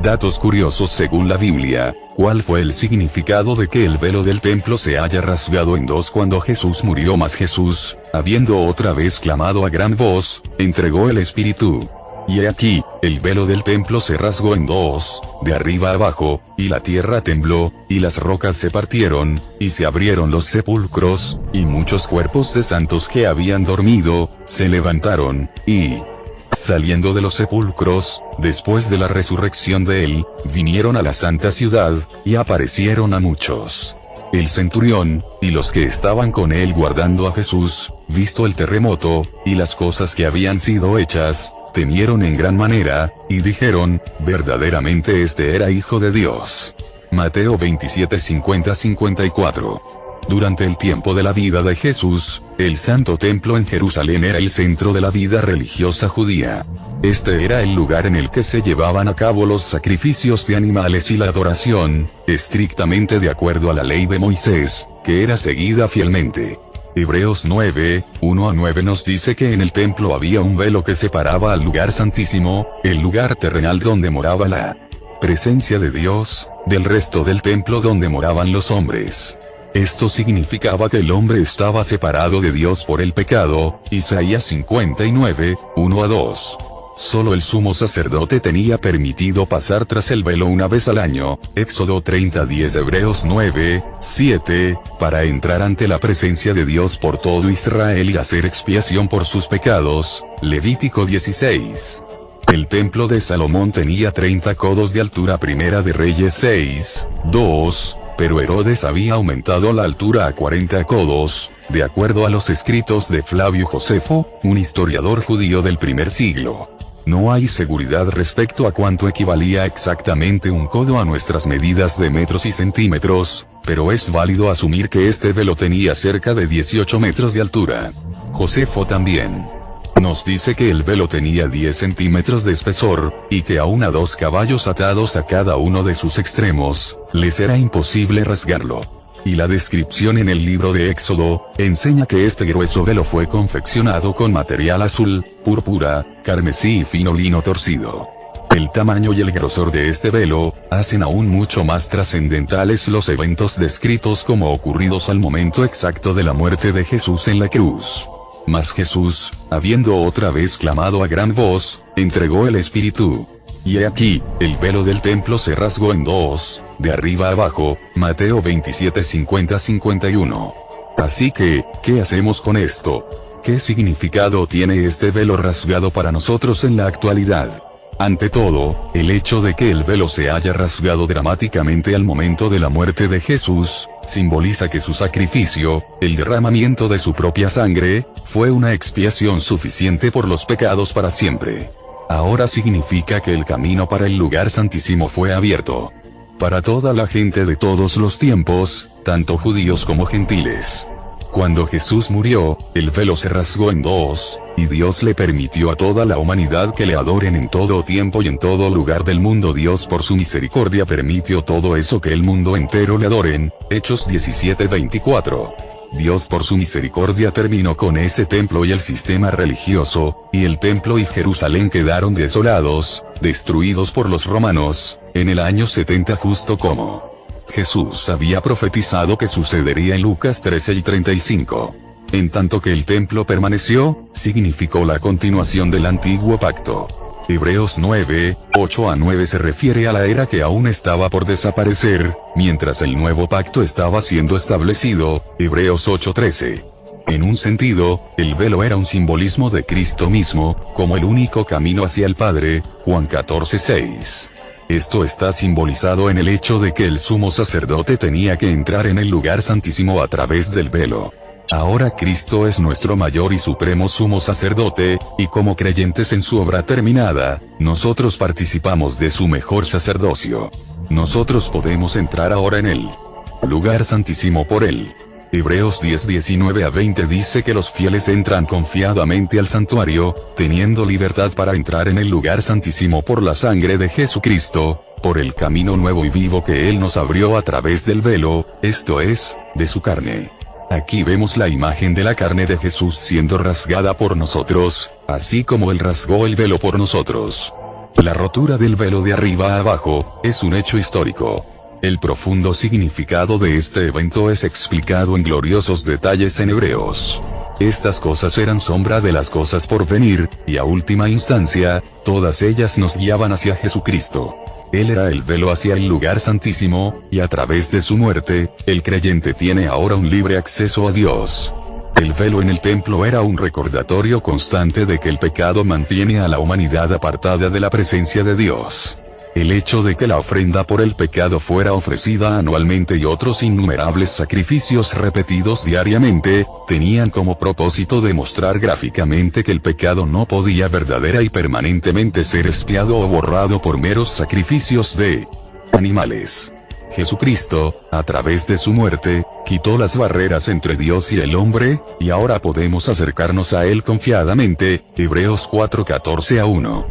Datos curiosos según la Biblia. ¿Cuál fue el significado de que el velo del templo se haya rasgado en dos cuando Jesús murió? Mas Jesús, habiendo otra vez clamado a gran voz, entregó el Espíritu. Y he aquí, el velo del templo se rasgó en dos, de arriba abajo, y la tierra tembló, y las rocas se partieron, y se abrieron los sepulcros, y muchos cuerpos de santos que habían dormido, se levantaron, y saliendo de los sepulcros, después de la resurrección de él, vinieron a la santa ciudad, y aparecieron a muchos. El centurión, y los que estaban con él guardando a Jesús, visto el terremoto, y las cosas que habían sido hechas, temieron en gran manera, y dijeron, verdaderamente este era Hijo de Dios. Mateo 27:50-54. Durante el tiempo de la vida de Jesús, el Santo Templo en Jerusalén era el centro de la vida religiosa judía. Este era el lugar en el que se llevaban a cabo los sacrificios de animales y la adoración, estrictamente de acuerdo a la ley de Moisés, que era seguida fielmente. Hebreos 9:1-9 nos dice que en el templo había un velo que separaba al lugar santísimo, el lugar terrenal donde moraba la presencia de Dios, del resto del templo donde moraban los hombres. Esto significaba que el hombre estaba separado de Dios por el pecado, Isaías 59:1-2. Solo el sumo sacerdote tenía permitido pasar tras el velo una vez al año, Éxodo 30:10, Hebreos 9:7, para entrar ante la presencia de Dios por todo Israel y hacer expiación por sus pecados, Levítico 16. El templo de Salomón tenía 30 codos de altura, Primera de Reyes 6:2, pero Herodes había aumentado la altura a 40 codos, de acuerdo a los escritos de Flavio Josefo, un historiador judío del primer siglo. No hay seguridad respecto a cuánto equivalía exactamente un codo a nuestras medidas de metros y centímetros, pero es válido asumir que este velo tenía cerca de 18 metros de altura. Josefo también nos dice que el velo tenía 10 centímetros de espesor, y que aún a 2 caballos atados a cada uno de sus extremos, les era imposible rasgarlo. Y la descripción en el libro de Éxodo, enseña que este grueso velo fue confeccionado con material azul, púrpura, carmesí y fino lino torcido. El tamaño y el grosor de este velo, hacen aún mucho más trascendentales los eventos descritos como ocurridos al momento exacto de la muerte de Jesús en la cruz. Mas Jesús, habiendo otra vez clamado a gran voz, entregó el Espíritu. Y he aquí, el velo del templo se rasgó en dos, de arriba abajo, Mateo 27:50-51. Así que, ¿qué hacemos con esto? ¿Qué significado tiene este velo rasgado para nosotros en la actualidad? Ante todo, el hecho de que el velo se haya rasgado dramáticamente al momento de la muerte de Jesús, simboliza que su sacrificio, el derramamiento de su propia sangre, fue una expiación suficiente por los pecados para siempre. Ahora significa que el camino para el lugar santísimo fue abierto para toda la gente de todos los tiempos, tanto judíos como gentiles. Cuando Jesús murió, el velo se rasgó en dos, y Dios le permitió a toda la humanidad que le adoren en todo tiempo y en todo lugar del mundo. Dios por su misericordia permitió todo eso, que el mundo entero le adoren, Hechos 17:24. Dios por su misericordia terminó con ese templo y el sistema religioso, y el templo y Jerusalén quedaron desolados, destruidos por los romanos, en el año 70, justo como Jesús había profetizado que sucedería en Lucas 13:35. En tanto que el templo permaneció, significó la continuación del antiguo pacto. Hebreos 9:8-9 se refiere a la era que aún estaba por desaparecer, mientras el nuevo pacto estaba siendo establecido, Hebreos 8:13. En un sentido, el velo era un simbolismo de Cristo mismo, como el único camino hacia el Padre, Juan 14:6. Esto está simbolizado en el hecho de que el sumo sacerdote tenía que entrar en el lugar santísimo a través del velo. Ahora Cristo es nuestro mayor y supremo sumo sacerdote, y como creyentes en su obra terminada, nosotros participamos de su mejor sacerdocio. Nosotros podemos entrar ahora en el lugar santísimo por él. Hebreos 10:19-20 dice que los fieles entran confiadamente al santuario, teniendo libertad para entrar en el lugar santísimo por la sangre de Jesucristo, por el camino nuevo y vivo que Él nos abrió a través del velo, esto es, de su carne. Aquí vemos la imagen de la carne de Jesús siendo rasgada por nosotros, así como Él rasgó el velo por nosotros. La rotura del velo de arriba a abajo, es un hecho histórico. El profundo significado de este evento es explicado en gloriosos detalles en Hebreos. Estas cosas eran sombra de las cosas por venir, y a última instancia, todas ellas nos guiaban hacia Jesucristo. Él era el velo hacia el lugar santísimo, y a través de su muerte, el creyente tiene ahora un libre acceso a Dios. El velo en el templo era un recordatorio constante de que el pecado mantiene a la humanidad apartada de la presencia de Dios. El hecho de que la ofrenda por el pecado fuera ofrecida anualmente y otros innumerables sacrificios repetidos diariamente, tenían como propósito demostrar gráficamente que el pecado no podía verdadera y permanentemente ser expiado o borrado por meros sacrificios de animales. Jesucristo, a través de su muerte, quitó las barreras entre Dios y el hombre, y ahora podemos acercarnos a Él confiadamente. Hebreos 4:14-1.